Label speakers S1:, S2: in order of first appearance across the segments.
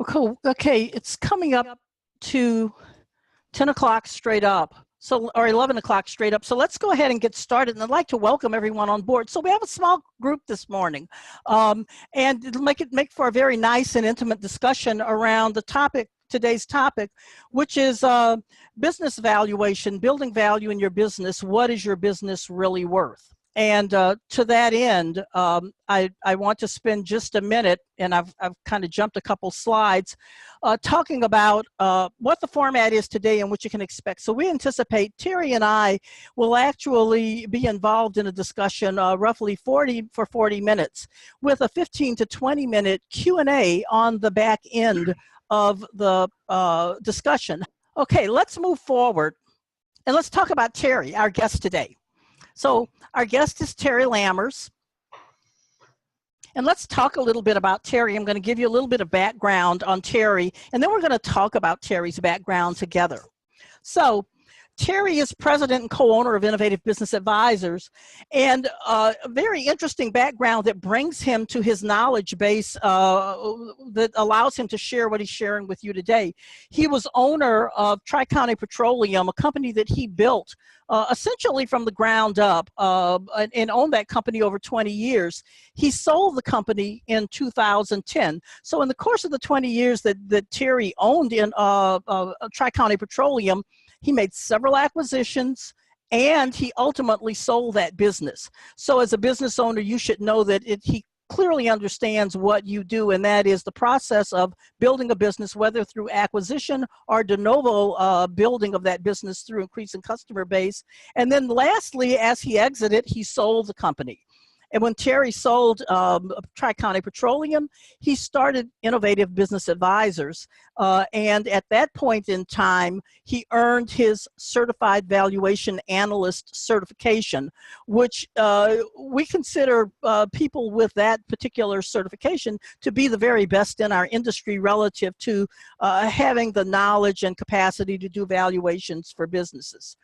S1: Okay, okay, it's coming up to 10 o'clock straight up. So, or 11 o'clock straight up. So let's go ahead and get started. And I'd like to welcome everyone on board. So we have a small group this morning, and it'll make for a very nice and intimate discussion around the topic, today's topic, which is business valuation, building value in your business. What is your business really worth? And to that end, I want to spend just a minute, and I've kind of jumped a couple slides, talking about what the format is today and what you can expect. So we anticipate Terry and I will actually be involved in a discussion roughly 40 minutes with a 15 to 20 minute Q&A on the back end of the discussion. Okay, let's move forward and let's talk about Terry, our guest today. So our guest is Terry Lammers. And let's talk a little bit about Terry. I'm going to give you a little bit of background on Terry, and then we're going to talk about Terry's background together. So Terry is president and co-owner of Innovative Business Advisors, and a very interesting background that brings him to his knowledge base that allows him to share what he's sharing with you today. He was owner of Tri-County Petroleum, a company that he built essentially from the ground up, and owned that company over 20 years. He sold the company in 2010. So in the course of the 20 years that Terry owned in Tri-County Petroleum, he made several acquisitions, and he ultimately sold that business. So as a business owner, you should know that he clearly understands what you do, and that is the process of building a business, whether through acquisition or de novo building of that business through increasing customer base. And then lastly, as he exited, he sold the company. And when Terry sold Tri-County Petroleum, he started Innovative Business Advisors. And at that point in time, he earned his Certified Valuation Analyst certification, which we consider people with that particular certification to be the very best in our industry relative to having the knowledge and capacity to do valuations for businesses.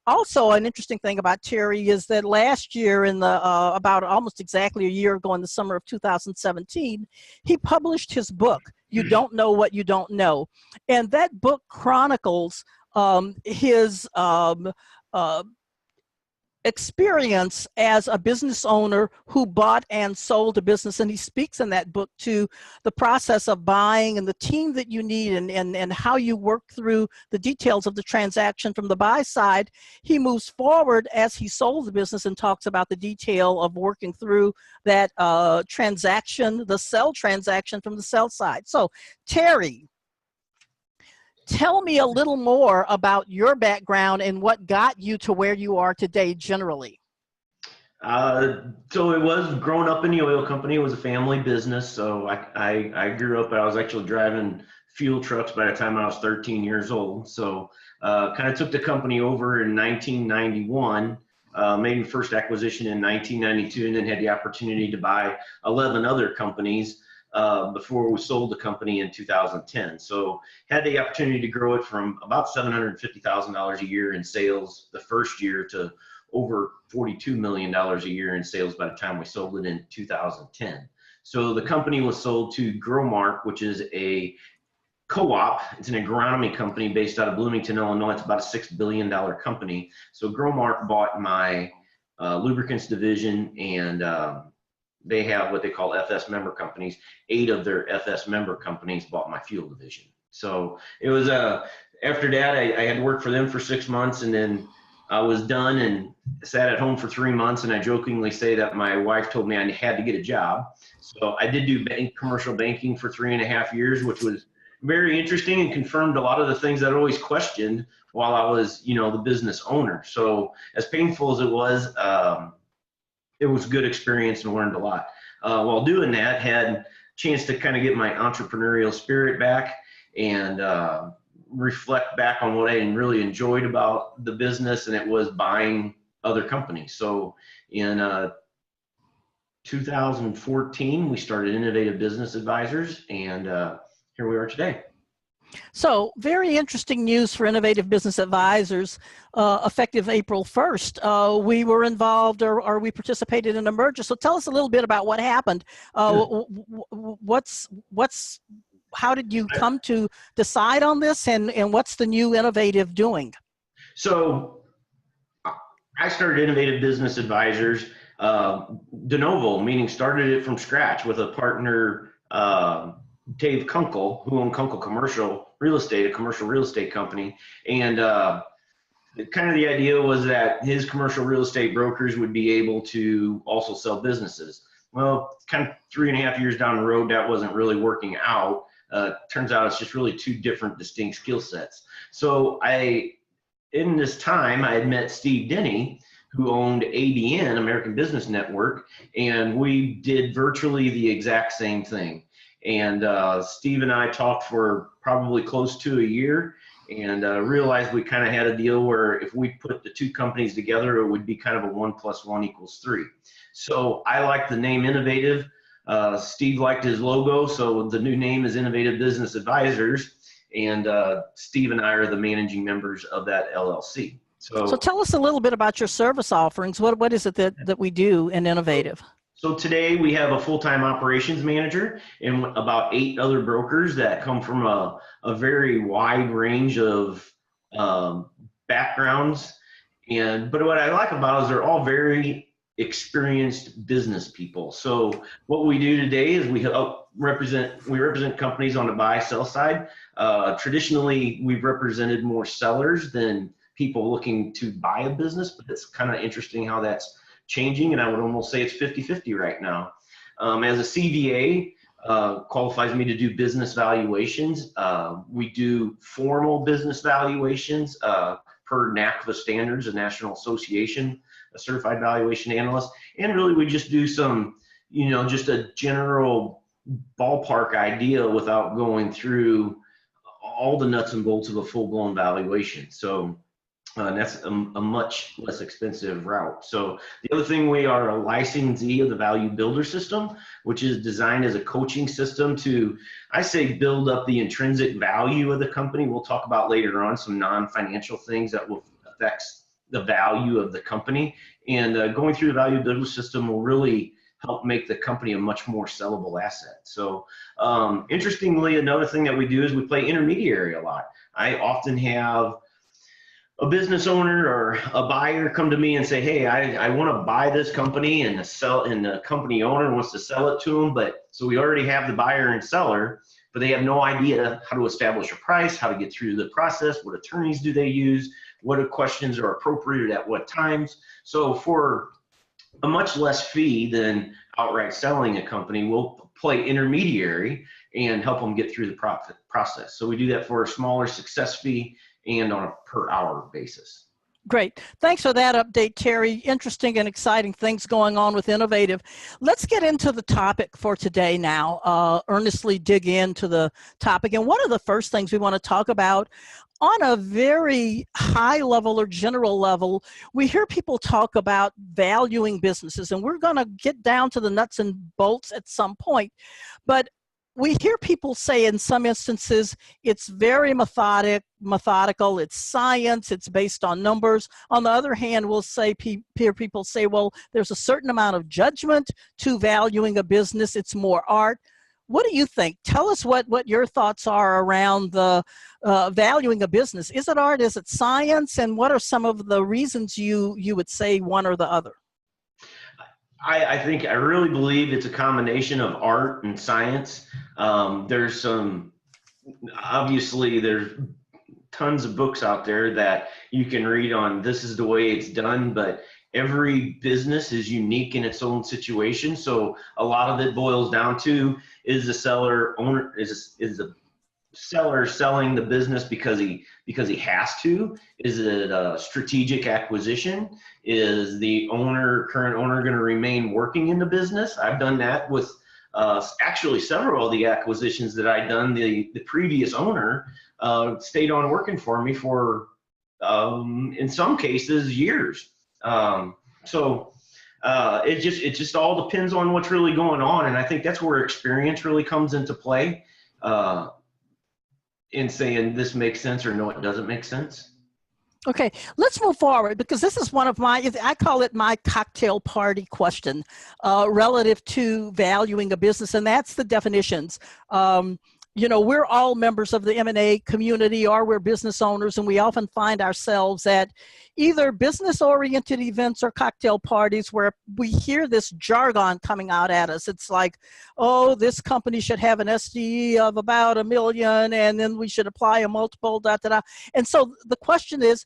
S1: Also, an interesting thing about Terry is that last year, in the about almost exactly a year ago in the summer of 2017, he published his book, You Don't Know What You Don't Know. And that book chronicles his experience as a business owner who bought and sold a business. And he speaks in that book to the process of buying and the team that you need, and how you work through the details of the transaction from the buy side. He moves forward as he sold the business and talks about the detail of working through that transaction, the sell transaction from the sell side. So Terry, tell me a little more about your background and what got you to where you are today generally.
S2: So it was growing up in the oil company. It was a family business. So I grew up, I was actually driving fuel trucks by the time I was 13 years old. So kind of took the company over in 1991, made the first acquisition in 1992, and then had the opportunity to buy 11 other companies before we sold the company in 2010. So had the opportunity to grow it from about $750,000 a year in sales the first year to over $42 million a year in sales by the time we sold it in 2010. So the company was sold to Growmark, which is a co-op. It's an agronomy company based out of Bloomington, Illinois. It's about a $6 billion company. So Growmark bought my lubricants division, and they have what they call FS member companies. 8 of their FS member companies bought my fuel division. So it was after that, I had to work for them for 6 months, and then I was done and sat at home for 3 months. And I jokingly say that my wife told me I had to get a job. So I did do commercial banking for 3.5 years, which was very interesting and confirmed a lot of the things I'd always questioned while I was, the business owner. So as painful as it was a good experience and learned a lot. While doing that, had a chance to kind of get my entrepreneurial spirit back and reflect back on what I really enjoyed about the business, and it was buying other companies. So in 2014, we started Innovative Business Advisors, and here we are today.
S1: So very interesting news for Innovative Business Advisors. Effective April 1st, we were involved or we participated in a merger. So tell us a little bit about what happened. What's how did you come to decide on this, and what's the new Innovative doing?
S2: So I started Innovative Business Advisors de novo, meaning started it from scratch with a partner, Dave Kunkel, who owned Kunkel Commercial Real Estate, a commercial real estate company. And kind of the idea was that his commercial real estate brokers would be able to also sell businesses. Well, kind of 3.5 years down the road, that wasn't really working out. Turns out it's just really two different distinct skill sets. So in this time, I had met Steve Denny, who owned ABN, American Business Network, and we did virtually the exact same thing. And Steve and I talked for probably close to a year, and realized we kind of had a deal where if we put the two companies together, it would be kind of a 1 + 1 = 3. So I liked the name Innovative. Steve liked his logo, so the new name is Innovative Business Advisors, and Steve and I are the managing members of that LLC.
S1: So tell us a little bit about your service offerings. What is it that we do in Innovative?
S2: So today we have a full-time operations manager and about 8 other brokers that come from a very wide range of backgrounds. But what I like about it is they're all very experienced business people. So what we do today is we represent companies on the buy-sell side. Traditionally, we've represented more sellers than people looking to buy a business, but it's kind of interesting how that's changing, and I would almost say it's 50-50 right now. As a CVA, qualifies me to do business valuations. We do formal business valuations per NACVA standards, a National Association, a Certified Valuation Analyst, and really we just do some, just a general ballpark idea without going through all the nuts and bolts of a full-blown valuation. So that's a much less expensive route. So the other thing, we are a licensee of the Value Builder System, which is designed as a coaching system to, I say, build up the intrinsic value of the company. We'll talk about later on some non-financial things that will affect the value of the company. And going through the Value Builder System will really help make the company a much more sellable asset. So interestingly, another thing that we do is we play intermediary a lot. I often have a business owner or a buyer come to me and say, hey, I want to buy this company, and the company owner wants to sell it to them. But so we already have the buyer and seller, but they have no idea how to establish a price, how to get through the process, what attorneys do they use, what questions are appropriate at what times. So for a much less fee than outright selling a company, we'll play intermediary and help them get through the process. So we do that for a smaller success fee and on a per hour basis.
S1: Great. Thanks for that update, Terry. Interesting and exciting things going on with Innovative. Let's get into the topic for today now, earnestly dig into the topic. And one of the first things we want to talk about on a very high level or general level, we hear people talk about valuing businesses, and we're going to get down to the nuts and bolts at some point. But we hear people say in some instances it's very methodical, it's science, it's based on numbers. On the other hand, we'll hear people say, well, there's a certain amount of judgment to valuing a business, it's more art. What do you think? Tell us what your thoughts are around the valuing a business. Is it art? Is it science? And what are some of the reasons you would say one or the other?
S2: I really believe it's a combination of art and science. There's tons of books out there that you can read on this is the way it's done, but every business is unique in its own situation. So a lot of it boils down to, is the seller selling the business because he has to? Is it a strategic acquisition? Is the current owner going to remain working in the business? I've done that with actually several of the acquisitions that I've done. The previous owner stayed on working for me for in some cases years. It just all depends on what's really going on, and I think that's where experience really comes into play. In saying this makes sense or no, it doesn't make sense.
S1: Okay, let's move forward, because this is one of I call it my cocktail party question relative to valuing a business, and that's the definitions. we're all members of the M&A community, or we're business owners, and we often find ourselves at either business-oriented events or cocktail parties where we hear this jargon coming out at us. It's like, oh, this company should have an SDE of about $1 million, and then we should apply a multiple, da, da, da. And so the question is,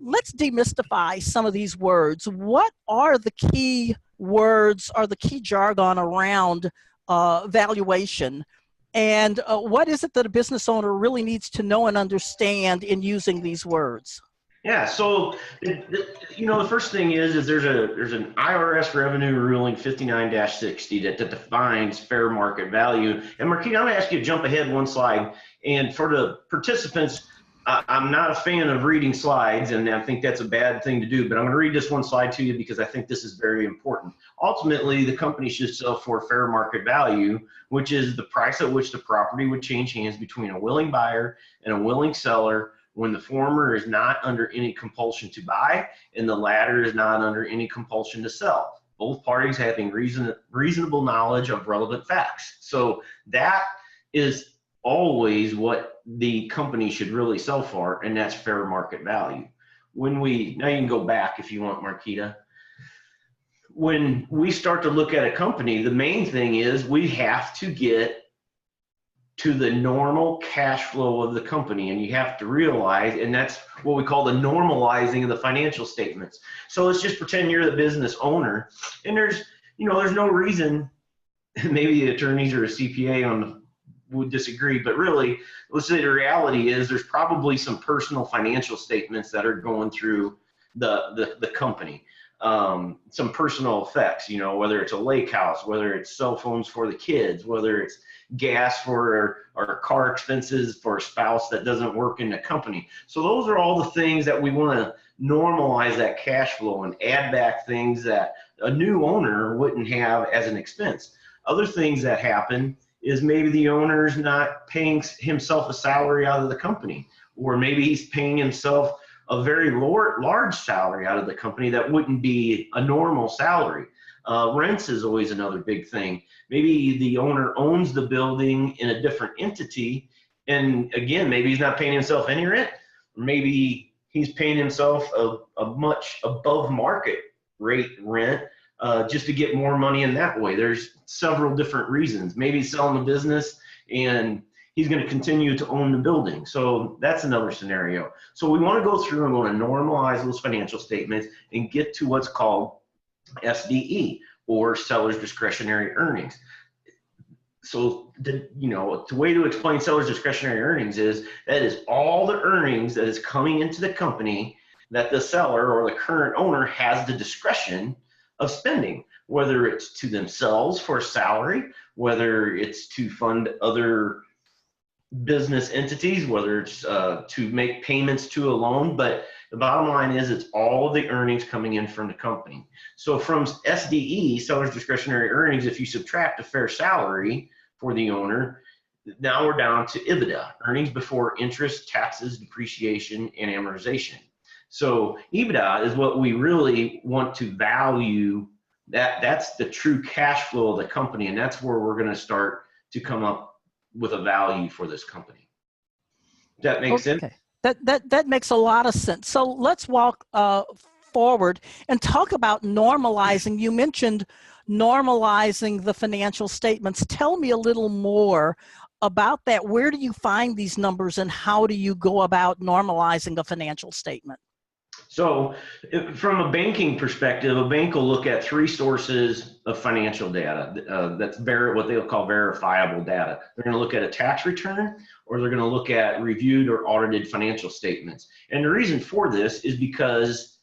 S1: let's demystify some of these words. What are the key words or the key jargon around valuation? And what is it that a business owner really needs to know and understand in using these words?
S2: Yeah, so the first thing is there's an IRS revenue ruling 59-60 that defines fair market value. And Marquita, I'm going to ask you to jump ahead one slide. And for the participants, I'm not a fan of reading slides, and I think that's a bad thing to do, but I'm going to read this one slide to you because I think this is very important. Ultimately, the company should sell for fair market value, which is the price at which the property would change hands between a willing buyer and a willing seller when the former is not under any compulsion to buy and the latter is not under any compulsion to sell, both parties having reasonable knowledge of relevant facts. So that is always what the company should really sell for, and that's fair market value. Now you can go back if you want, Marquita. When we start to look at a company, the main thing is we have to get to the normal cash flow of the company, and you have to realize, and that's what we call the normalizing of the financial statements. So let's just pretend you're the business owner, and there's no reason, maybe the attorneys or a CPA would disagree, but really, let's say the reality is there's probably some personal financial statements that are going through the company. Some personal effects, whether it's a lake house, whether it's cell phones for the kids, whether it's gas for our car expenses for a spouse that doesn't work in the company. So those are all the things that we want to normalize that cash flow and add back things that a new owner wouldn't have as an expense. Other things that happen is maybe the owner's not paying himself a salary out of the company, or maybe he's paying himself a very large salary out of the company that wouldn't be a normal salary. Rents is always another big thing. Maybe the owner owns the building in a different entity, and again, maybe he's not paying himself any rent, or maybe he's paying himself a much above market rate rent just to get more money in that way. There's several different reasons. Maybe he's selling the business and he's going to continue to own the building. So that's another scenario. So we want to go through and want to normalize those financial statements and get to what's called SDE, or seller's discretionary earnings. So the way to explain seller's discretionary earnings is that is all the earnings that is coming into the company that the seller or the current owner has the discretion of spending, whether it's to themselves for a salary, whether it's to fund other business entities, whether it's to make payments to a loan. But the bottom line is it's all of the earnings coming in from the company. So from SDE, seller's discretionary earnings, if you subtract a fair salary for the owner, now we're down to EBITDA, earnings before interest, taxes, depreciation, and amortization. So EBITDA is what we really want to value. That's the true cash flow of the company, and that's where we're going to start to come up with a value for this company. Does that make sense?
S1: That makes a lot of sense. So let's walk forward and talk about normalizing. You mentioned normalizing the financial statements. Tell me a little more about that. Where do you find these numbers, and how do you go about normalizing a financial statement?
S2: So from a banking perspective, a bank will look at three sources of financial data. That's what they'll call verifiable data. They're going to look at a tax return, or they're going to look at reviewed or audited financial statements. And the reason for this is because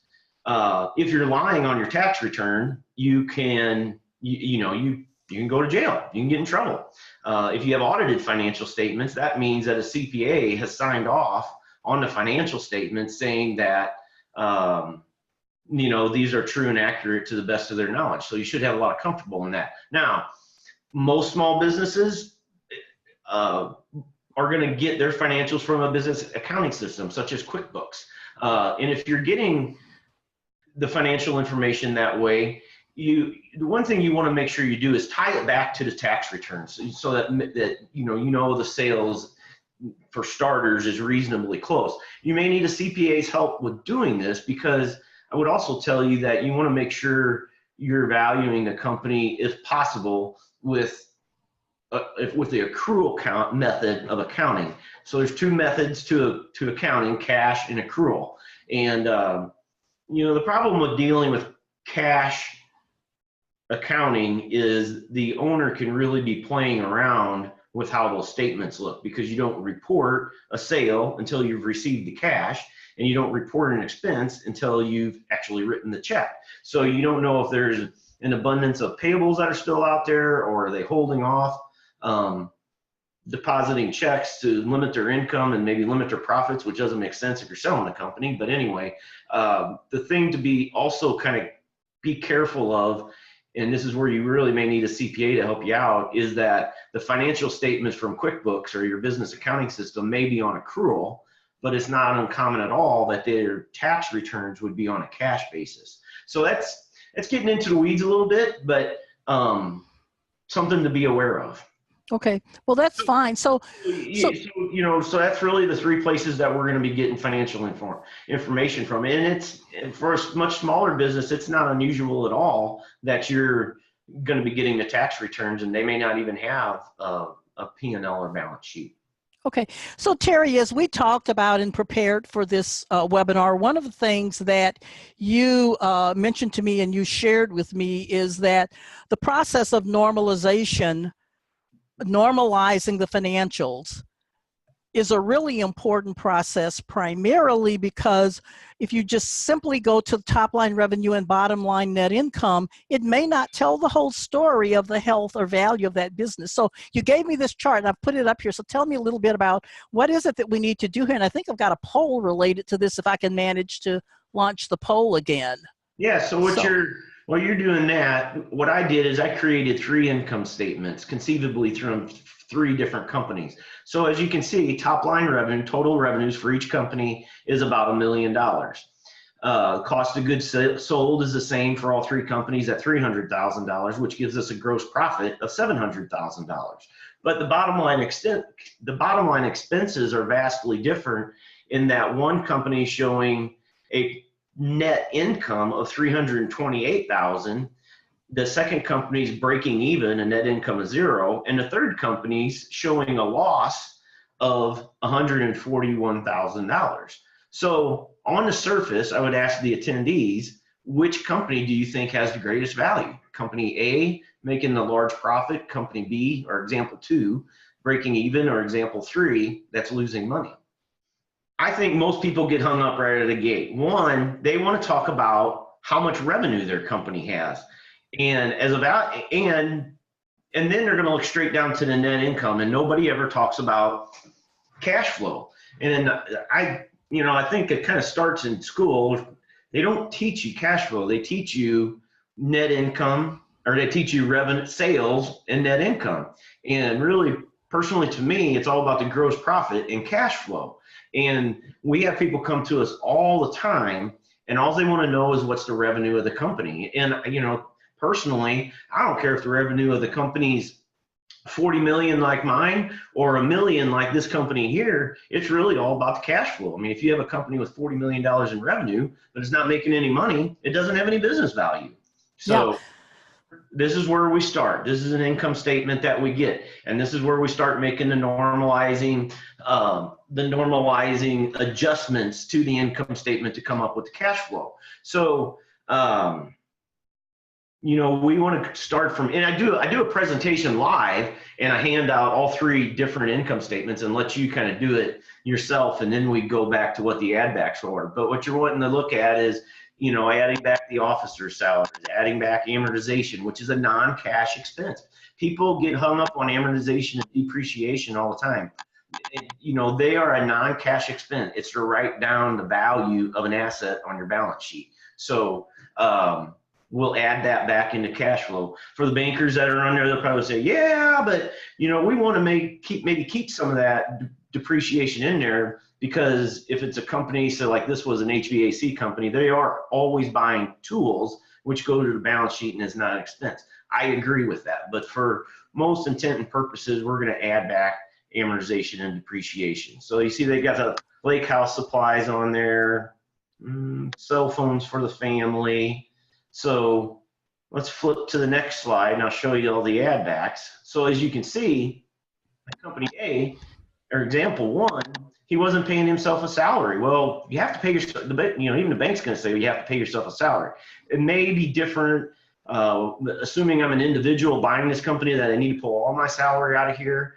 S2: if you're lying on your tax return, you can go to jail. You can get in trouble. If you have audited financial statements, that means that a CPA has signed off on the financial statements saying that these are true and accurate to the best of their knowledge. So you should have a lot of comfortable in that. Now, most small businesses are going to get their financials from a business accounting system such as QuickBooks. And if you're getting the financial information that way, the one thing you want to make sure you do is tie it back to the tax returns, so that you know the sales, for starters, is reasonably close. You may need a CPA's help with doing this, because I would also tell you that you want to make sure you're valuing the company, if possible, with the accrual count method of accounting. So there's two methods to accounting: cash and accrual. And the problem with dealing with cash accounting is the owner can really be playing around with how those statements look, because you don't report a sale until you've received the cash, and you don't report an expense until you've actually written the check. So you don't know if there's an abundance of payables that are still out there, or are they holding off depositing checks to limit their income and maybe limit their profits, which doesn't make sense if you're selling the company. But anyway, the thing to be also kind of be careful of, and this is where you really may need a CPA to help you out, is that the financial statements from QuickBooks or your business accounting system may be on accrual, but it's not uncommon at all that their tax returns would be on a cash basis. So that's getting into the weeds a little bit, but something to be aware of.
S1: Okay, well, that's fine. So
S2: that's really the three places that we're going to be getting financial information from. And for a much smaller business, it's not unusual at all that you're going to be getting the tax returns, and they may not even have a P&L or balance sheet.
S1: Okay, so Terry, as we talked about and prepared for this webinar, one of the things that you mentioned to me and you shared with me is that the process of normalizing the financials is a really important process, primarily because if you just simply go to top line revenue and bottom line net income, it may not tell the whole story of the health or value of that business. So you gave me this chart, and I've put it up here. So tell me a little bit about what is it that we need to do here. And I think I've got a poll related to this, if I can manage to launch the poll again.
S2: Yeah, while you're doing that, what I did is I created 3 income statements, conceivably through 3 different companies. So as you can see, top line revenue, total revenues for each company is about $1 million. Cost of goods sold is the same for all 3 companies at $300,000, which gives us a gross profit of $700,000. But the bottom line expenses are vastly different, in that one company showing a net income of $328,000, the second company's breaking even, a net income of 0, and the third company's showing a loss of $141,000. So on the surface, I would ask the attendees, which company do you think has the greatest value? Company A making the large profit, company B, or example 2, breaking even, or example 3, that's losing money? I think most people get hung up right out of the gate. One, they want to talk about how much revenue their company has, and then they're going to look straight down to the net income, and nobody ever talks about cash flow. And I think it kind of starts in school. They don't teach you cash flow. They teach you net income, or they teach you revenue, sales, and net income. And really, personally, to me, it's all about the gross profit and cash flow. And we have people come to us all the time, and all they want to know is what's the revenue of the company. And personally, I don't care if the revenue of the company's 40 million like mine, or $1 million like this company here. It's really all about the cash flow. I mean, if you have a company with $40 million in revenue, but it's not making any money, it doesn't have any business value. So yeah. This is where we start. This is an income statement that we get, and this is where we start making the normalizing adjustments to the income statement to come up with the cash flow. So, we want to start from, and I do a presentation live, and I hand out all 3 different income statements and let you kind of do it yourself, and then we go back to what the add backs are. But what you're wanting to look at is, adding back the officer's salaries, adding back amortization, which is a non-cash expense. People get hung up on amortization and depreciation all the time. They are a non-cash expense. It's to write down the value of an asset on your balance sheet. So we'll add that back into cash flow. For the bankers that are on there, they'll probably say, yeah, but we want to keep some of that depreciation in there, because if it's a company, so like this was an HVAC company, they are always buying tools, which go to the balance sheet and is not an expense. I agree with that, but for most intent and purposes, we're going to add back amortization and depreciation. So you see they got the lake house supplies on there, cell phones for the family. So let's flip to the next slide and I'll show you all the add backs. So as you can see, company A, or example one, he wasn't paying himself a salary. Well, you have to pay yourself, even the bank's going to say you have to pay yourself a salary. It may be different, assuming I'm an individual buying this company that I need to pull all my salary out of here.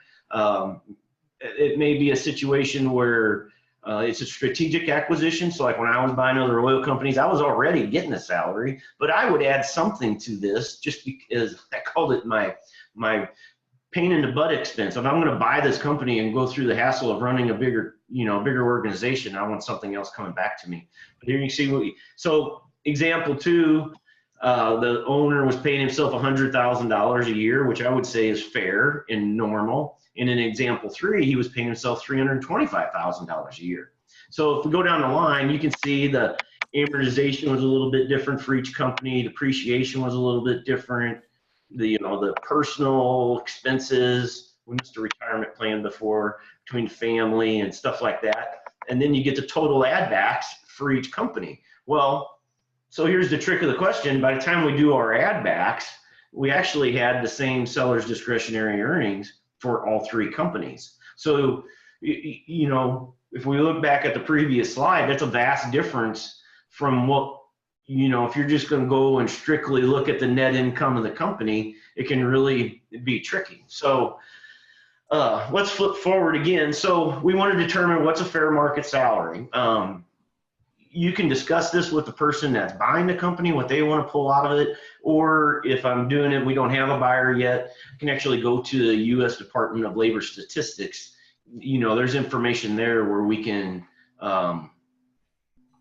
S2: It may be a situation where it's a strategic acquisition. So like when I was buying other oil companies, I was already getting a salary, but I would add something to this just because I called it my pain in the butt expense. If I'm going to buy this company and go through the hassle of running a bigger organization, I want something else coming back to me. But here you see so example two, the owner was paying himself $100,000 a year, which I would say is fair and normal. And in example three, he was paying himself $325,000 a year. So if we go down the line, you can see the amortization was a little bit different for each company. Depreciation was a little bit different. The personal expenses, we missed a retirement plan before, between family and stuff like that. And then you get the total add backs for each company. Well, so here's the trick of the question. By the time we do our add backs, we actually had the same seller's discretionary earnings for all three companies. So, if we look back at the previous slide, that's a vast difference from what, if you're just going to go and strictly look at the net income of the company, it can really be tricky. So let's flip forward again. So we want to determine what's a fair market salary. You can discuss this with the person that's buying the company, what they want to pull out of it, or if I'm doing it, we don't have a buyer yet, I can actually go to the U.S. Department of Labor Statistics. There's information there where we can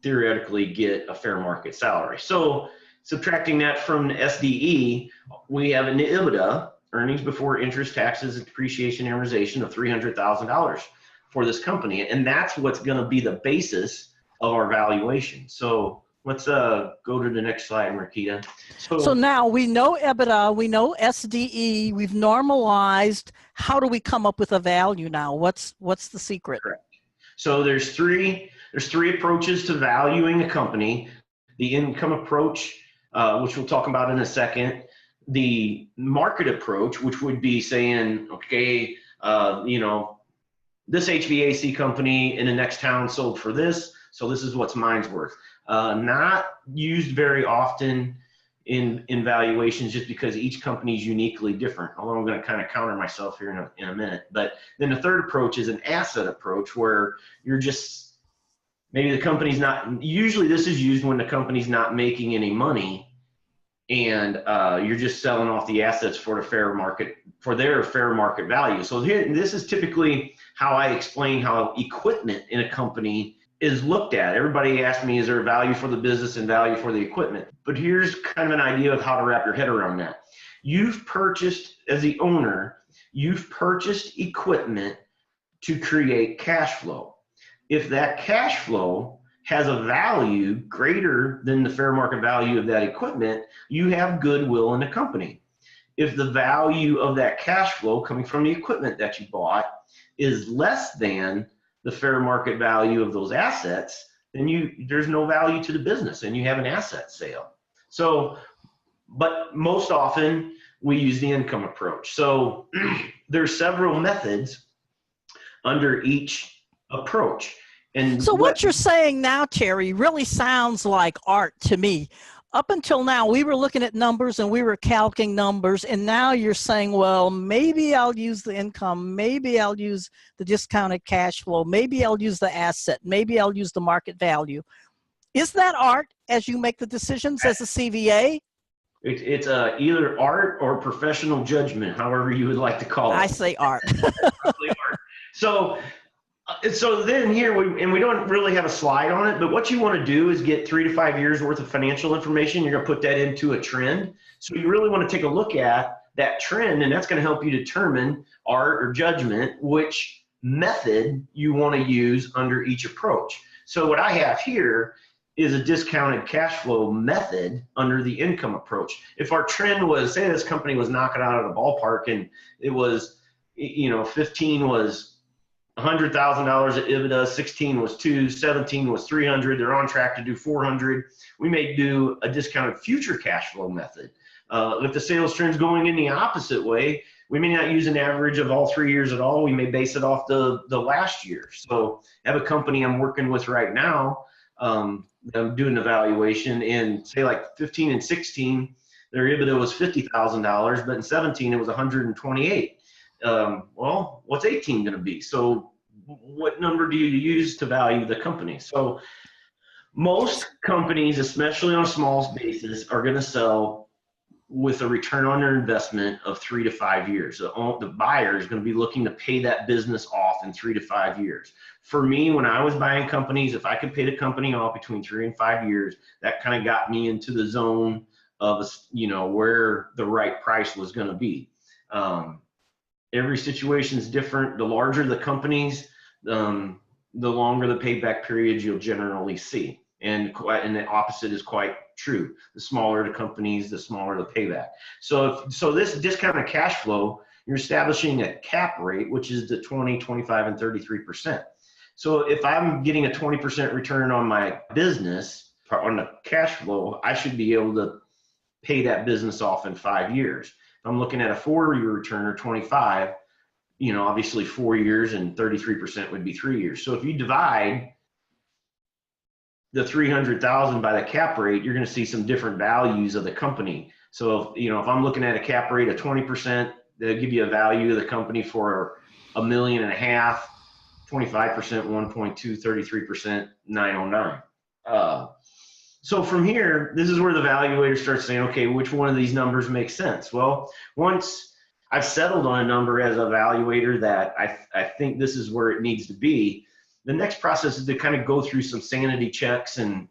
S2: theoretically get a fair market salary. So subtracting that from the SDE, we have an EBITDA, earnings before interest, taxes, and depreciation, amortization of $300,000 for this company. And that's what's going to be the basis of our valuation. So let's go to the next slide, Marquita.
S1: So now we know EBITDA, we know SDE, we've normalized. How do we come up with a value now? What's the secret?
S2: Correct. So there's three approaches to valuing a company. The income approach, which we'll talk about in a second. The market approach, which would be saying, okay, this HVAC company in the next town sold for this, so this is what's mine's worth. Not used very often in valuations just because each company is uniquely different, although I'm going to kind of counter myself here in a minute. But then the third approach is an asset approach where you're just, maybe the company's not, usually this is used when the company's not making any money and you're just selling off the assets for their fair market value. So here, this is typically how I explain how equipment in a company is looked at. Everybody asks me, is there a value for the business and value for the equipment? But here's kind of an idea of how to wrap your head around that. You've purchased, as the owner, you've purchased equipment to create cash flow. If that cash flow has a value greater than the fair market value of that equipment, you have goodwill in the company. If the value of that cash flow coming from the equipment that you bought is less than the fair market value of those assets, then there's no value to the business and you have an asset sale. So, but most often we use the income approach. So there's several methods under each approach. And
S1: so what you're saying now, Terry, really sounds like art to me. Up until now, we were looking at numbers and we were calculating numbers, and now you're saying, well, maybe I'll use the income, maybe I'll use the discounted cash flow, maybe I'll use the asset, maybe I'll use the market value. Is that art as you make the decisions as a CVA?
S2: It's either art or professional judgment, however you would like to call it.
S1: I say art.
S2: So then here, we don't really have a slide on it, but what you want to do is get 3 to 5 years worth of financial information. You're going to put that into a trend. So you really want to take a look at that trend, and that's going to help you determine art or judgment, which method you want to use under each approach. So what I have here is a discounted cash flow method under the income approach. If our trend was, say this company was knocking out of the ballpark and it was, 15 was $100,000 at EBITDA, 16 was 2, 17 was 300. They're on track to do 400. We may do a discounted future cash flow method. If the sales trend's going in the opposite way, we may not use an average of all 3 years at all. We may base it off the last year. So I have a company I'm working with right now. I'm doing an evaluation in, say, like 15 and 16, their EBITDA was $50,000, but in 17 it was 128. Well, what's 18 going to be? So what number do you use to value the company? So most companies, especially on a small basis, are going to sell with a return on their investment of 3 to 5 years. The buyer is going to be looking to pay that business off in 3 to 5 years. For me, when I was buying companies, if I could pay the company off between 3 and 5 years, that kind of got me into the zone of, where the right price was going to be. Every situation is different. The larger the companies, the longer the payback periods you'll generally see. And the opposite is quite true. The smaller the companies, the smaller the payback. So this discounted cash flow, you're establishing a cap rate, which is the 20, 25, and 33%. So if I'm getting a 20% return on my business, on the cash flow, I should be able to pay that business off in 5 years. If I'm looking at a 4-year return or 25, obviously 4 years and 33% would be 3 years. So if you divide the 300,000 by the cap rate, you're going to see some different values of the company. So if I'm looking at a cap rate of 20%, they'll give you a value of the company for $1.5 million, 25%, 1.2, 33%, 909. So from here, this is where the evaluator starts saying, okay, which one of these numbers makes sense? Well, once I've settled on a number as an evaluator that I think this is where it needs to be, the next process is to kind of go through some sanity checks and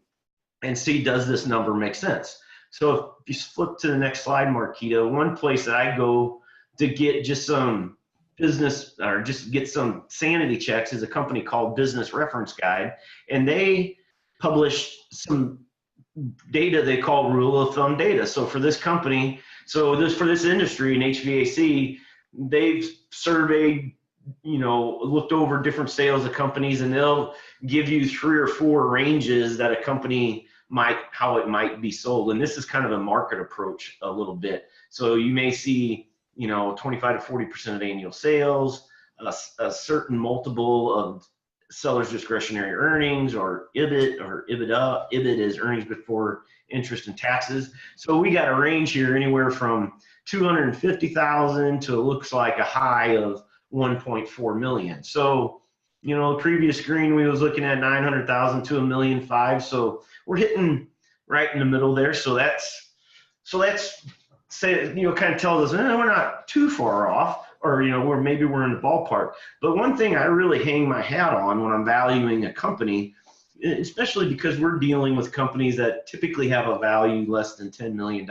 S2: see, does this number make sense? So if you flip to the next slide, Marquita, one place that I go to get just some business or just get some sanity checks is a company called Business Reference Guide, and they publish some data they call rule of thumb data. So for this company, for this industry in HVAC, they've surveyed, looked over different sales of companies, and they'll give you 3 or 4 ranges that a company how it might be sold. And this is kind of a market approach a little bit. So you may see, 25 to 40% of annual sales, a certain multiple of seller's discretionary earnings, or EBIT or EBITDA. EBIT is earnings before interest and taxes. So we got a range here anywhere from 250,000 to, it looks like, a high of 1.4 million. So, the previous screen we was looking at 900,000 to 1.5 million. So we're hitting right in the middle there. So that's say, kind of tells us, we're not too far off, or, maybe we're in the ballpark. But one thing I really hang my hat on when I'm valuing a company, especially because we're dealing with companies that typically have a value less than $10 million.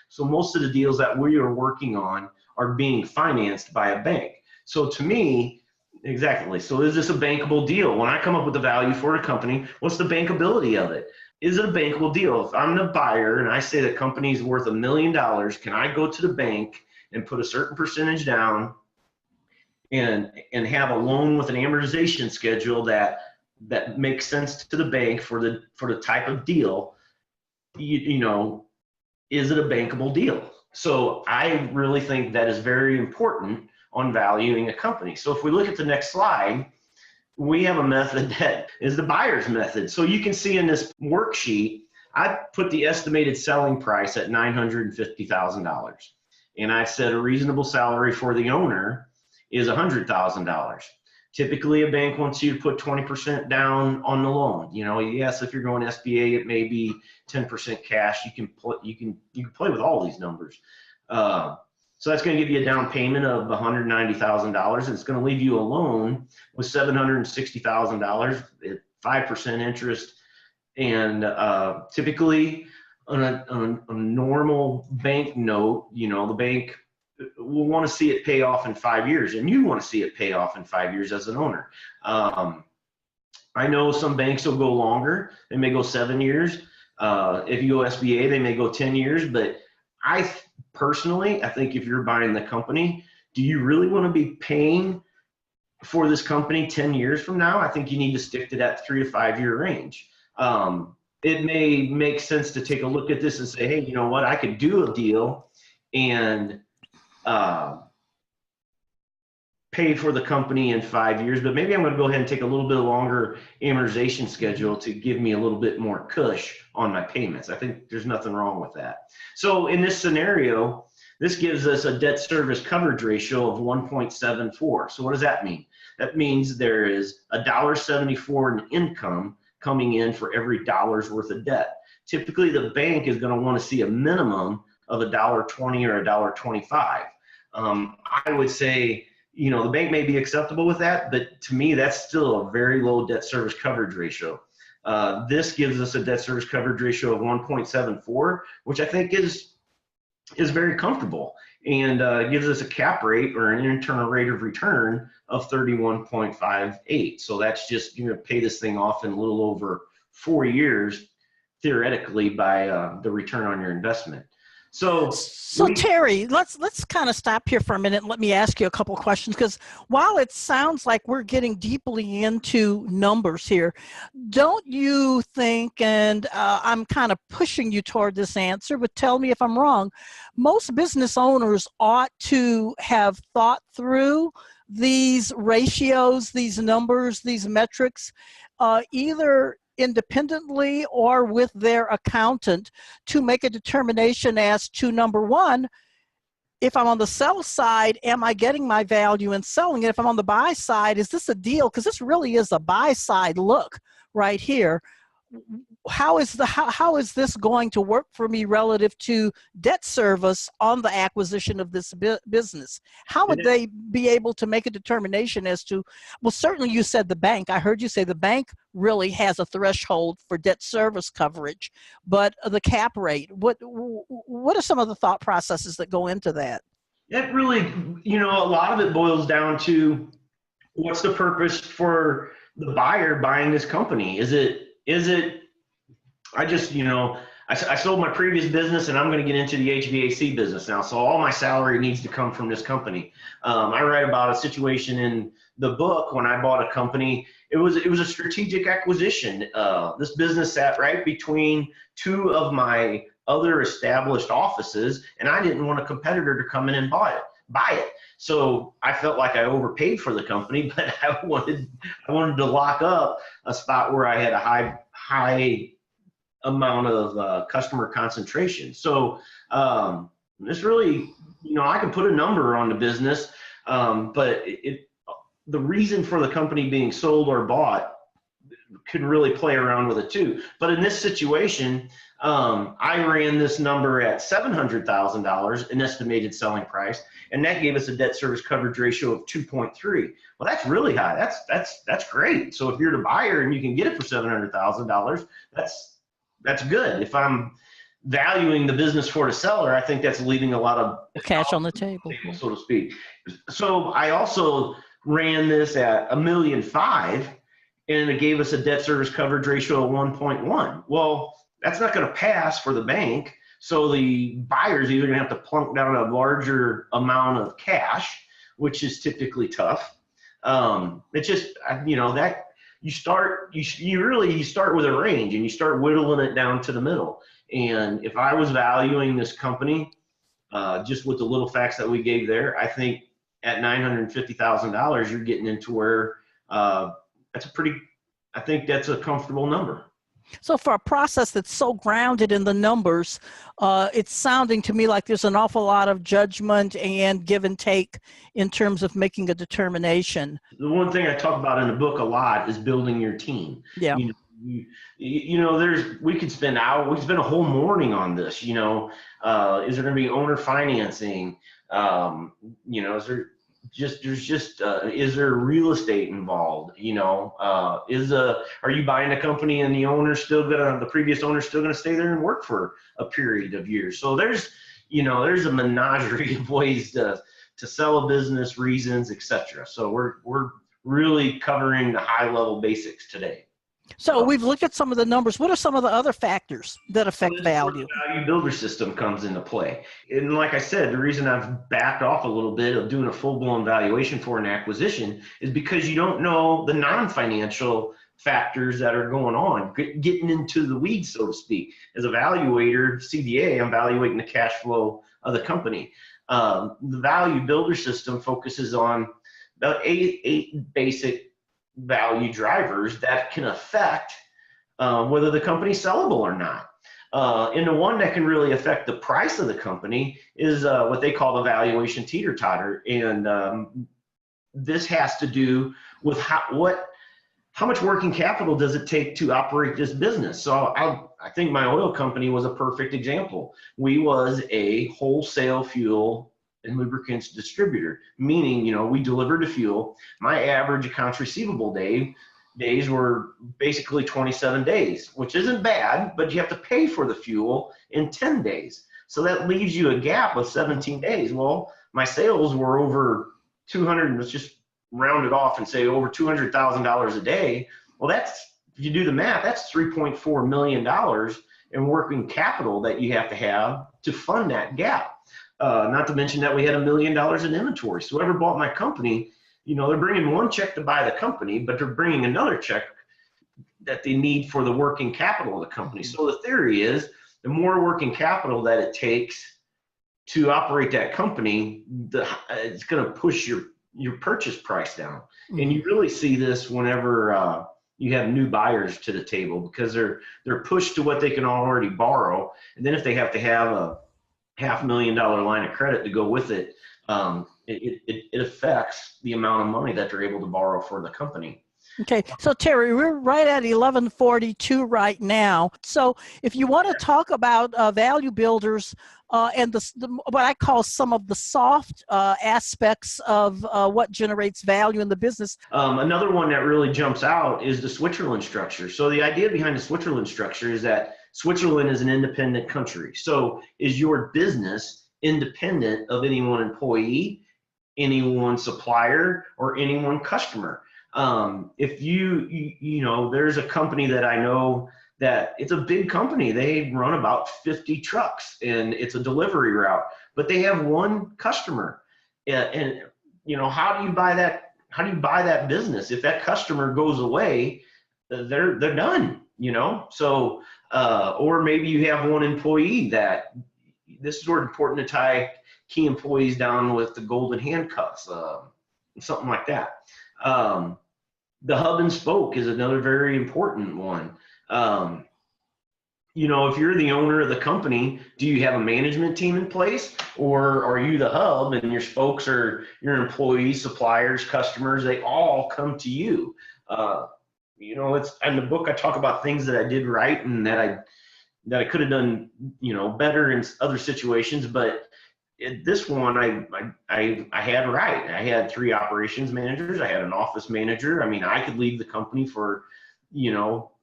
S2: So most of the deals that we are working on are being financed by a bank. So to me, exactly. So is this a bankable deal? When I come up with a value for a company, what's the bankability of it? Is it a bankable deal? If I'm the buyer and I say the company is worth $1 million, can I go to the bank and put a certain percentage down and have a loan with an amortization schedule that makes sense to the bank for the type of deal? Is it a bankable deal? So I really think that is very important on valuing a company. So if we look at the next slide, we have a method that is the buyer's method. So you can see in this worksheet, I put the estimated selling price at $950,000. And I said a reasonable salary for the owner is $100,000. Typically, a bank wants you to put 20% down on the loan. Yes, if you're going SBA, it may be 10% cash. You can play with all these numbers. So that's going to give you a down payment of $190,000. And it's going to leave you a loan with $760,000 at 5% interest. And typically, on a normal bank note, the bank will want to see it pay off in 5 years, and you want to see it pay off in 5 years as an owner. I know some banks will go longer. They may go 7 years. If you go SBA, they may go 10 years. But personally, I think if you're buying the company, do you really want to be paying for this company 10 years from now? I think you need to stick to that 3 to 5 year range. It may make sense to take a look at this and say, hey, you know what? I could do a deal and pay for the company in 5 years, but maybe I'm going to go ahead and take a little bit longer amortization schedule to give me a little bit more cush on my payments. I think there's nothing wrong with that. So in this scenario, this gives us a debt service coverage ratio of 1.74. So what does that mean? That means there is $1.74 in income coming in for every dollar's worth of debt. Typically, the bank is going to want to see a minimum of $1.20 or $1.25. I would say, you know, the bank may be acceptable with that, but to me, that's still a very low debt service coverage ratio. This gives us a debt service coverage ratio of 1.74, which I think is very comfortable, and gives us a cap rate or an internal rate of return of 31.58. So that's just, you're going to pay this thing off in a little over 4 years, theoretically, by the return on your investment. So
S1: Terry, let's kind of stop here for a minute and let me ask you a couple of questions, because while it sounds like we're getting deeply into numbers here, don't you think, and I'm kind of pushing you toward this answer, but tell me if I'm wrong, most business owners ought to have thought through these ratios, these numbers, these metrics, either independently or with their accountant, to make a determination as to, number one, if I'm on the sell side, am I getting my value in selling it? If I'm on the buy side, is this a deal? Because this really is a buy side look right here. How is this going to work for me relative to debt service on the acquisition of this business? How would they be able to make a determination as to, well, certainly you said the bank. I heard you say the bank really has a threshold for debt service coverage, but the cap rate, what are some of the thought processes that go into that?
S2: It really, you know, a lot of it boils down to what's the purpose for the buyer buying this company? Is it, I just, you know, I sold my previous business and I'm going to get into the HVAC business now. So all my salary needs to come from this company. I write about a situation in the book when I bought a company. It was a strategic acquisition. This business sat right between two of my other established offices, and I didn't want a competitor to come in and buy it. So I felt like I overpaid for the company, but I wanted to lock up a spot where I had a high amount of customer concentration. So this really, you know, I can put a number on the business, but the reason for the company being sold or bought could really play around with it too. But in this situation, I ran this number at $700,000 in estimated selling price, and that gave us a debt service coverage ratio of 2.3. Well, that's really high. That's great. So if you're the buyer and you can get it for $700,000, that's good. If I'm valuing the business for the seller, I think that's leaving a lot of
S1: cash on the table,
S2: so to speak. So I also ran this at $1.5 million, and it gave us a debt service coverage ratio of 1.1. Well, that's not going to pass for the bank. So the buyer's either going to have to plunk down a larger amount of cash, which is typically tough. It's just, you know, that you start with a range and you start whittling it down to the middle. And if I was valuing this company, just with the little facts that we gave there, I think at $950,000, you're getting into where I think that's a comfortable number.
S1: So for a process that's so grounded in the numbers, it's sounding to me like there's an awful lot of judgment and give and take in terms of making a determination.
S2: The one thing I talk about in the book a lot is building your team.
S1: Yeah.
S2: You know, we could spend a whole morning on this. You know, is there going to be owner financing? You know, is there real estate involved? You know, are you buying a company and the previous owner's still gonna stay there and work for a period of years? So there's a menagerie of ways to sell a business, reasons, etc. So we're really covering the high level basics today.
S1: So we've looked at some of the numbers. What are some of the other factors that affect
S2: This is where
S1: value?
S2: the value builder system comes into play. And like I said, the reason I've backed off a little bit of doing a full-blown valuation for an acquisition is because you don't know the non-financial factors that are going on, getting into the weeds, so to speak. As a valuator, CDA, I'm evaluating the cash flow of the company. The value builder system focuses on about eight basic value drivers that can affect whether the company's sellable or not. And the one that can really affect the price of the company is what they call the valuation teeter-totter. And this has to do with how much working capital does it take to operate this business. So I think my oil company was a perfect example. We was a wholesale fuel and lubricants distributor, meaning, we delivered the fuel. My average accounts receivable days were basically 27 days, which isn't bad, but you have to pay for the fuel in 10 days. So that leaves you a gap of 17 days. Well, my sales were over 200, let's just round it off and say over $200,000 a day. Well, if you do the math, that's $3.4 million in working capital that you have to fund that gap. Not to mention that we had $1 million in inventory. So whoever bought my company, they're bringing one check to buy the company, but they're bringing another check that they need for the working capital of the company. So the theory is the more working capital that it takes to operate that company, it's going to push your purchase price down. And you really see this whenever you have new buyers to the table, because they're pushed to what they can already borrow. And then if they have to have a $500,000 line of credit to go with it, it affects the amount of money that they're able to borrow for the company.
S1: Okay, so Terry, we're right at 11:42 right now. So if you want to talk about value builders and what I call some of the soft aspects of what generates value in the business.
S2: Another one that really jumps out is the Switzerland structure. So the idea behind the Switzerland structure is that Switzerland is an independent country. So is your business independent of any one employee, any one supplier, or any one customer? If there's a company that I know that it's a big company. They run about 50 trucks and it's a delivery route, but they have one customer. And how do you buy that? How do you buy that business? If that customer goes away, they're done, So, or maybe you have one employee that this is sort of important to tie key employees down with the golden handcuffs, something like that. The hub and spoke is another very important one. If you're the owner of the company, do you have a management team in place, or are you the hub and your spokes are your employees, suppliers, customers? They all come to you. It's in the book I talk about things that I did right and that I could have done, better in other situations, but this one I had right. I had 3 operations managers. I had an office manager. I mean, I could leave the company for,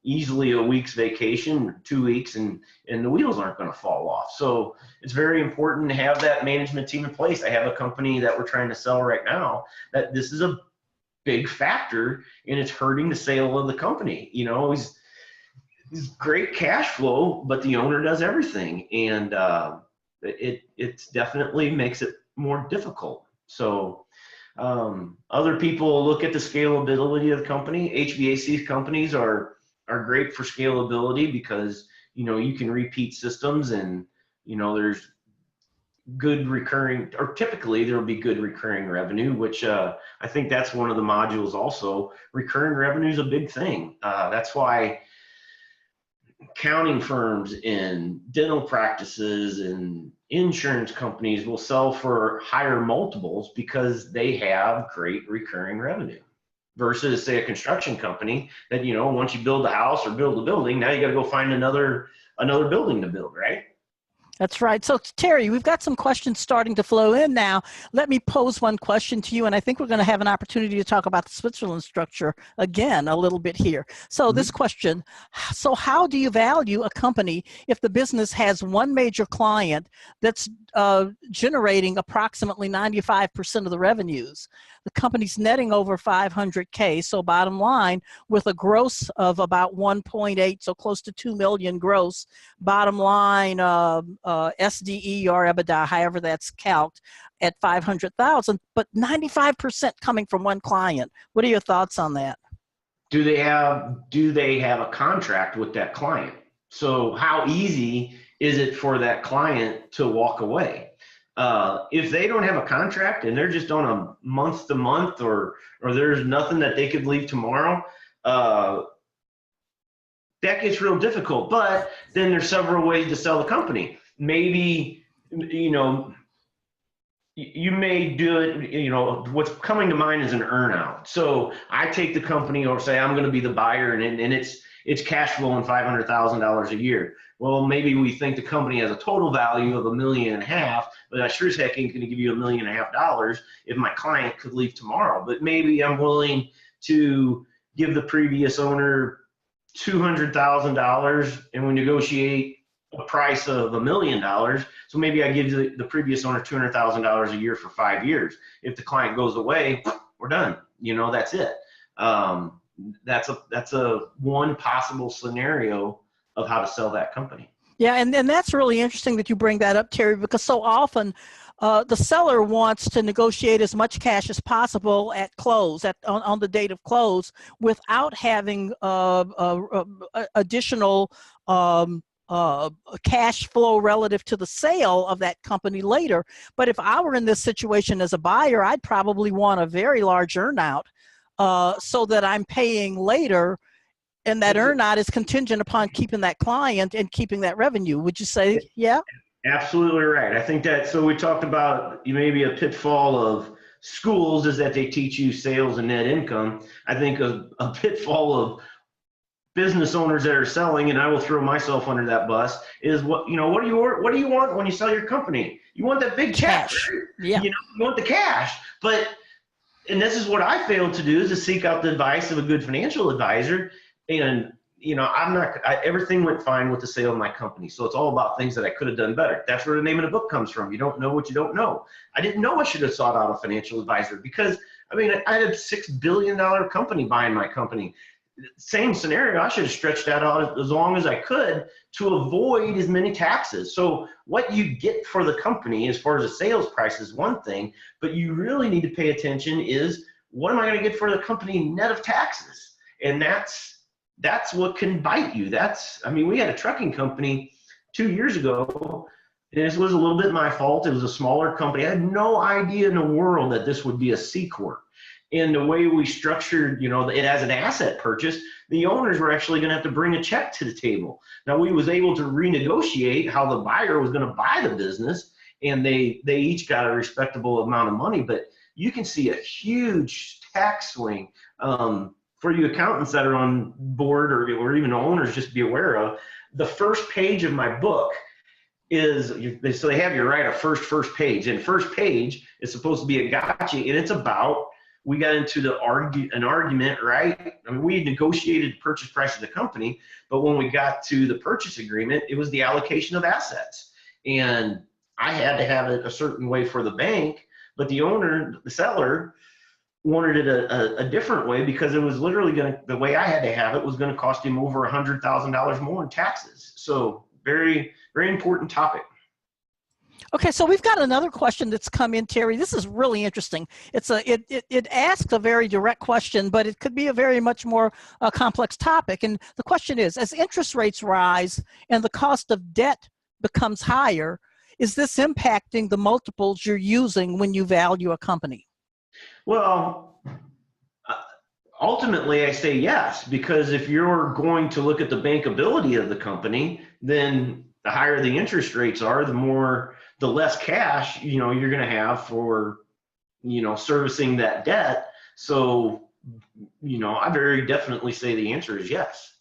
S2: easily a week's vacation, 2 weeks, and the wheels aren't going to fall off. So it's very important to have that management team in place. I have a company that we're trying to sell right now that this is a big factor and it's hurting the sale of the company. He's great cash flow, but the owner does everything. And, it definitely makes it more difficult. So other people look at the scalability of the company. HVAC companies are great for scalability because you can repeat systems and there's good recurring, or typically there will be good recurring revenue, which I think that's one of the modules also. Recurring revenue is a big thing. That's why accounting firms and dental practices and insurance companies will sell for higher multiples because they have great recurring revenue versus, say, a construction company that, once you build a house or build a building, now you got to go find another building to build, right?
S1: That's right. So Terry, we've got some questions starting to flow in now. Let me pose one question to you, and I think we're going to have an opportunity to talk about the Switzerland structure again a little bit here. So this question, so how do you value a company if the business has one major client that's generating approximately 95% of the revenues? The company's netting over 500K, so bottom line, with a gross of about 1.8, so close to 2 million gross, bottom line SDE or EBITDA, however that's calced, at 500,000, but 95% coming from one client. What are your thoughts on that?
S2: Do they have a contract with that client? So how easy is it for that client to walk away? If they don't have a contract and they're just on a month to month, or there's nothing that they could leave tomorrow, that gets real difficult. But then there's several ways to sell the company. Maybe, you may do it, what's coming to mind is an earnout. So I take the company, or say I'm going to be the buyer, and it's cash flowing $500,000 a year. Well, maybe we think the company has a total value of $1.5 million, but I sure as heck ain't going to give you $1.5 million if my client could leave tomorrow. But maybe I'm willing to give the previous owner $200,000, and we negotiate a price of $1 million. So maybe I give the previous owner $200,000 a year for 5 years. If the client goes away, we're done. That's it. That's a one possible scenario of how to sell that company.
S1: Yeah, and that's really interesting that you bring that up, Terry, because so often the seller wants to negotiate as much cash as possible at close, on the date of close, without having additional cash flow relative to the sale of that company later. But if I were in this situation as a buyer, I'd probably want a very large earnout so that I'm paying later, and that earnout is contingent upon keeping that client and keeping that revenue. Would you say, yeah?
S2: Absolutely right. I think that, so we talked about maybe a pitfall of schools is that they teach you sales and net income. I think a pitfall of business owners that are selling, and I will throw myself under that bus, is what do you want when you sell your company? You want that big check, right?
S1: Yeah.
S2: You want the cash. And this is what I failed to do, is to seek out the advice of a good financial advisor. And everything went fine with the sale of my company. So it's all about things that I could have done better. That's where the name of the book comes from. You don't know what you don't know. I didn't know I should have sought out a financial advisor, because I had a $6 billion company buying my company. Same scenario. I should have stretched that out as long as I could to avoid as many taxes. So what you get for the company as far as the sales price is one thing, but you really need to pay attention is, what am I going to get for the company net of taxes? And that's what can bite you. We had a trucking company 2 years ago, and this was a little bit my fault. It was a smaller company. I had no idea in the world that this would be a C Corp. And the way we structured, it as an asset purchase, the owners were actually going to have to bring a check to the table. Now, we was able to renegotiate how the buyer was going to buy the business, and they each got a respectable amount of money. But you can see a huge tax swing. For you accountants that are on board, or even owners, just to be aware of, the first page of my book is, so they have you write a first page, and first page is supposed to be a gotcha, and it's about, we got into an argument, right? We had negotiated the purchase price of the company, but when we got to the purchase agreement, it was the allocation of assets. And I had to have it a certain way for the bank, but the seller, wanted it a different way, because it was literally the way I had to have it was going to cost him over $100,000 more in taxes. So very, very important topic.
S1: Okay, so we've got another question that's come in, Terry. This is really interesting. It asks a very direct question, but it could be a very much more complex topic. And the question is, as interest rates rise and the cost of debt becomes higher, is this impacting the multiples you're using when you value a company?
S2: Well, ultimately I say yes, because if you're going to look at the bankability of the company, then the higher the interest rates are, the less cash, you're going to have for, servicing that debt. So, I very definitely say the answer is yes.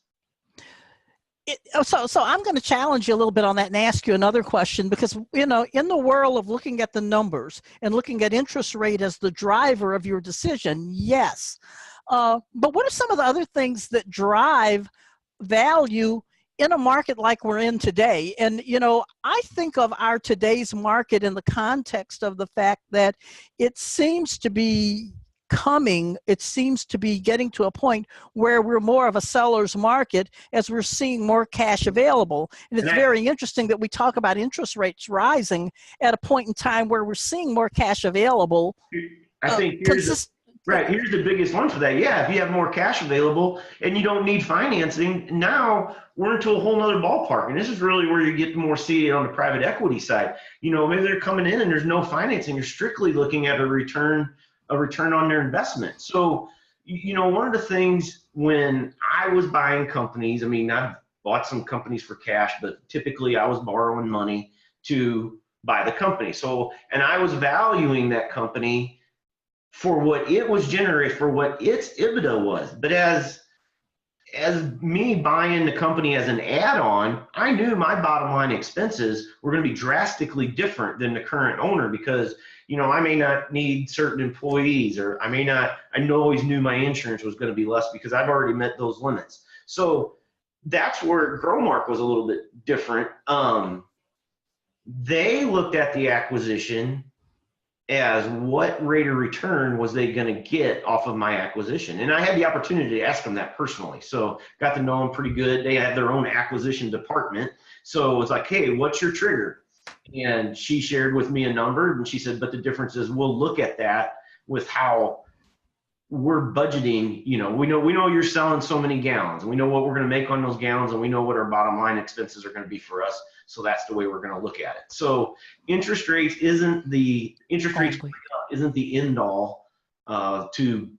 S1: So I'm going to challenge you a little bit on that and ask you another question, because, in the world of looking at the numbers and looking at interest rate as the driver of your decision, yes. But what are some of the other things that drive value in a market like we're in today? And, I think of our today's market in the context of the fact that it seems to be getting to a point where we're more of a seller's market as we're seeing more cash available. And it's very interesting that we talk about interest rates rising at a point in time where we're seeing more cash available.
S2: I think here's the biggest one for that. Yeah, if you have more cash available and you don't need financing, now we're into a whole nother ballpark. And this is really where you get more see it on the private equity side. Maybe they're coming in and there's no financing. You're strictly looking at a return on their investment. So, one of the things when I was buying companies, I've bought some companies for cash, but typically I was borrowing money to buy the company. So, and I was valuing that company for what it was generating, for what its EBITDA was. But as me buying the company as an add-on, I knew my bottom line expenses were going to be drastically different than the current owner, because I may not need certain employees, or I always knew my insurance was going to be less because I've already met those limits. So that's where Growmark was a little bit different. They looked at the acquisition as what rate of return was they going to get off of my acquisition. And I had the opportunity to ask them that personally. So got to know them pretty good. They had their own acquisition department. So it's like, hey, what's your trigger? And she shared with me a number, and she said, but the difference is we'll look at that with how we're budgeting. We know you're selling so many gallons, and we know what we're going to make on those gallons, and we know what our bottom line expenses are going to be for us. So that's the way we're going to look at it. So interest rates isn't the end all to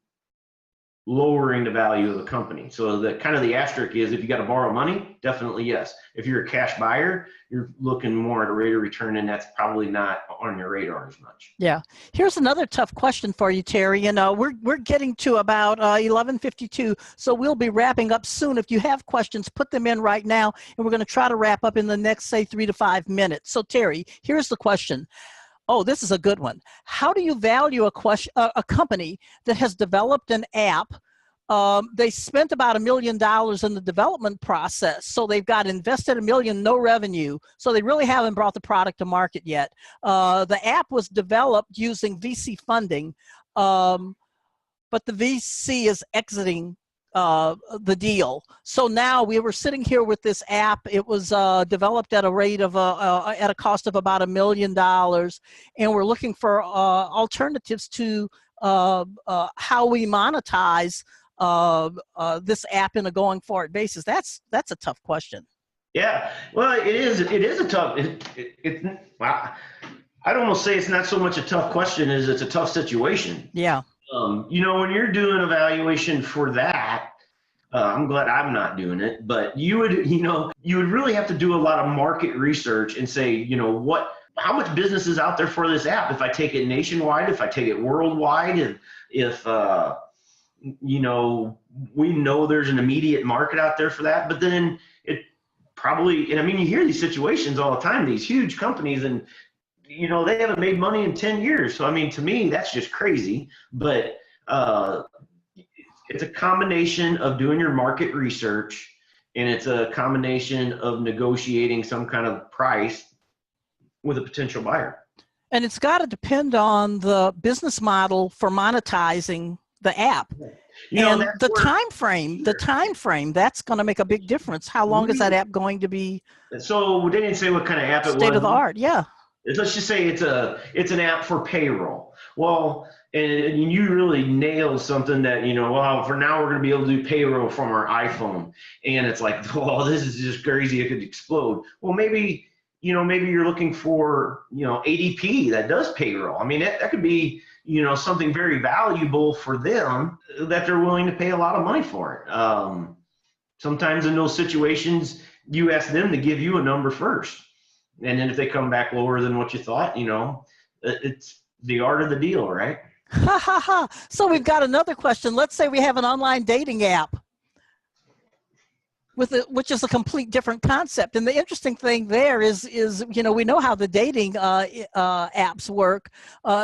S2: lowering the value of the company. So the kind of the asterisk is, if you got to borrow money, definitely yes. If you're a cash buyer, you're looking more at a rate of return, and that's probably not on your radar as much.
S1: Yeah. Here's another tough question for you, Terry. We're getting to about 11:52, so we'll be wrapping up soon. If you have questions, put them in right now, and we're going to try to wrap up in the next, say, 3 to 5 minutes. So Terry, here's the question. Oh, this is a good one. How do you value a company that has developed an app? They spent about $1 million in the development process. So they've got invested $1 million, no revenue. So they really haven't brought the product to market yet. The app was developed using VC funding, but the VC is exiting the deal. So now we were sitting here with this app. It was developed at a rate of at a cost of about $1 million, and we're looking for alternatives to how we monetize this app in a going forward basis. That's a tough question.
S2: Yeah, well, it is a tough. I'd almost say it's not so much a tough question as it's a tough situation.
S1: Yeah.
S2: When you're doing a valuation for that, I'm glad I'm not doing it, but you would really have to do a lot of market research and say, how much business is out there for this app? If I take it nationwide, if I take it worldwide, and if, we know there's an immediate market out there for that, but then it probably, and you hear these situations all the time, these huge companies, and they haven't made money in 10 years. So, to me, that's just crazy. But it's a combination of doing your market research, and it's a combination of negotiating some kind of price with a potential buyer.
S1: And it's got to depend on the business model for monetizing the app. And the time frame, that's going to make a big difference. How long is that app going to be?
S2: So they didn't say what kind of app it was.
S1: State of the art, yeah.
S2: Let's just say it's an app for payroll. Well, and you really nailed something that, for now we're going to be able to do payroll from our iPhone. And it's like, this is just crazy. It could explode. Well, maybe you're looking for, ADP that does payroll. That could be, something very valuable for them that they're willing to pay a lot of money for it. Sometimes in those situations, you ask them to give you a number first. And then if they come back lower than what you thought, it's the art of the deal, right?
S1: Ha ha ha. So we've got another question. Let's say we have an online dating app. which is a complete different concept. And the interesting thing there is we know how the dating apps work.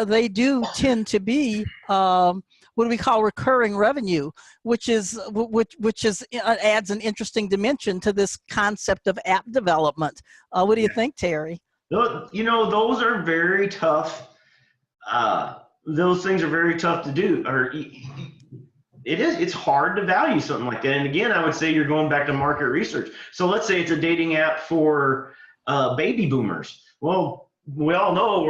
S1: They do tend to be what we call recurring revenue, which is adds an interesting dimension to this concept of app development. What do you think, Terry?
S2: Those are very tough. Those things are very tough to do. It's hard to value something like that. And again, I would say you're going back to market research. So let's say it's a dating app for baby boomers. Well, we all know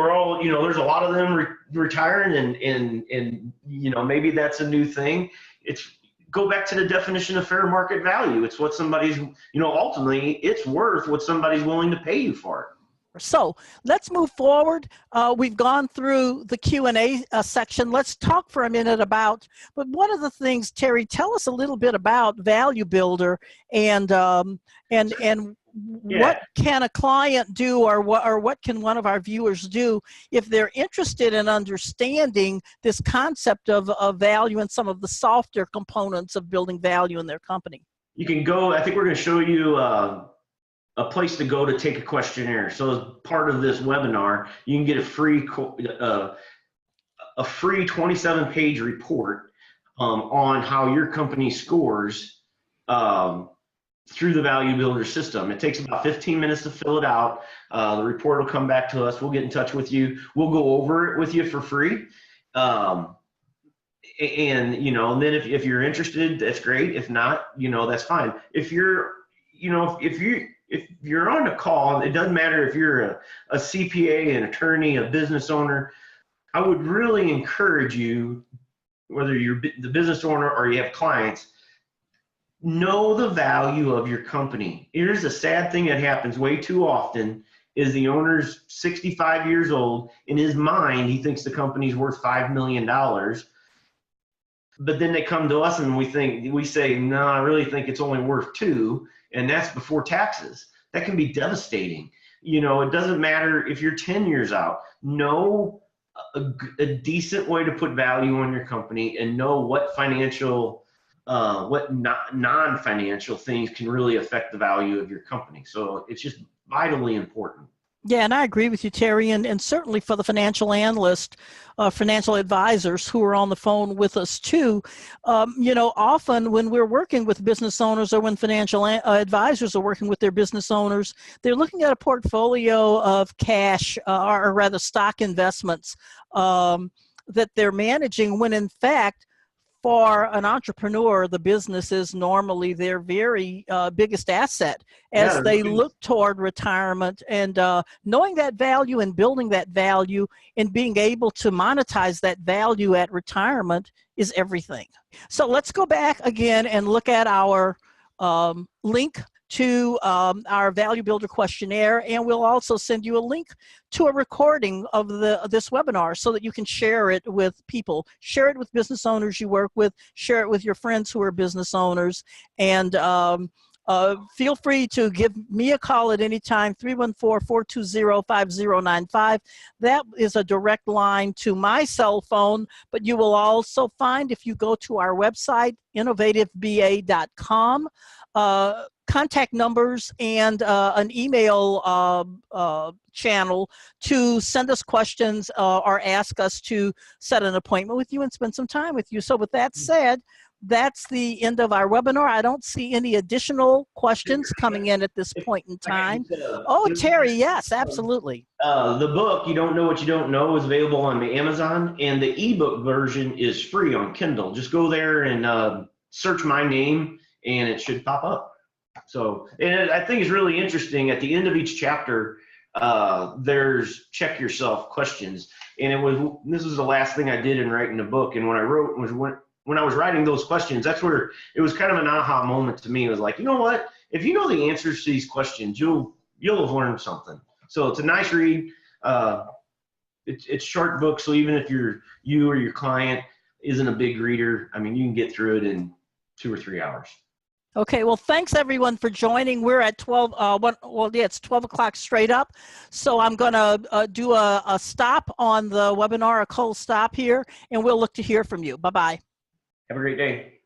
S2: there's a lot of them retiring and maybe that's a new thing. Go back to the definition of fair market value. It's what somebody's, ultimately it's worth what somebody's willing to pay you for it.
S1: So let's move forward. We've gone through the Q&A section. Let's talk for a minute but one of the things, Terry, tell us a little bit about Value Builder and what can a client do, or what can one of our viewers do if they're interested in understanding this concept of value and some of the softer components of building value in their company?
S2: You can go, I think we're going to show you a place to go to take a questionnaire. So as part of this webinar, you can get a free 27-page report on how your company scores through the Value Builder system. It takes about 15 minutes to fill it out. The report will come back to us. We'll get in touch with you. We'll go over it with you for free. And then if you're interested, that's great. If not, that's fine. If you're on a call, it doesn't matter if you're a CPA, an attorney, a business owner, I would really encourage you, whether you're the business owner or you have clients, know the value of your company. Here's a sad thing that happens way too often is the owner's 65 years old. In his mind, he thinks the company's worth $5 million. But then they come to us and we say, no, I really think it's only worth $2 million. And that's before taxes. That can be devastating. It doesn't matter if you're 10 years out. Know a decent way to put value on your company and know what financial, what non-financial things can really affect the value of your company. So it's just vitally important.
S1: Yeah, and I agree with you, Terry, and certainly for the financial analyst, financial advisors who are on the phone with us too. Often when we're working with business owners or when financial advisors are working with their business owners, they're looking at a portfolio of cash or rather stock investments that they're managing when in fact, for an entrepreneur, the business is normally their very biggest asset as they look toward retirement, and knowing that value and building that value and being able to monetize that value at retirement is everything. So let's go back again and look at our link to our Value Builder questionnaire, and we'll also send you a link to a recording of this webinar so that you can share it with people. Share it with business owners you work with, share it with your friends who are business owners, and feel free to give me a call at any time, 314-420-5095. That is a direct line to my cell phone, but you will also find, if you go to our website, innovativeba.com, contact numbers and an email channel to send us questions or ask us to set an appointment with you and spend some time with you. So with that said, that's the end of our webinar. I don't see any additional questions coming in at this point in time. Oh, Terry, yes, absolutely.
S2: The book, You Don't Know What You Don't Know, is available on the Amazon, and the ebook version is free on Kindle. Just go there and search my name, and it should pop up. So, and I think it's really interesting. At the end of each chapter, there's check yourself questions, and this was the last thing I did in writing the book. And when I wrote when I was writing those questions, that's where it was kind of an aha moment to me. It was like, you know what? If you know the answers to these questions, you'll have learned something. So it's a nice read. It's short book, so even if you or your client isn't a big reader, I mean, you can get through it in 2 or 3 hours.
S1: Okay, well, thanks everyone for joining. We're at 12, it's 12 o'clock straight up. So I'm going to do a stop on the webinar, a cold stop here, and we'll look to hear from you. Bye-bye.
S2: Have a great day.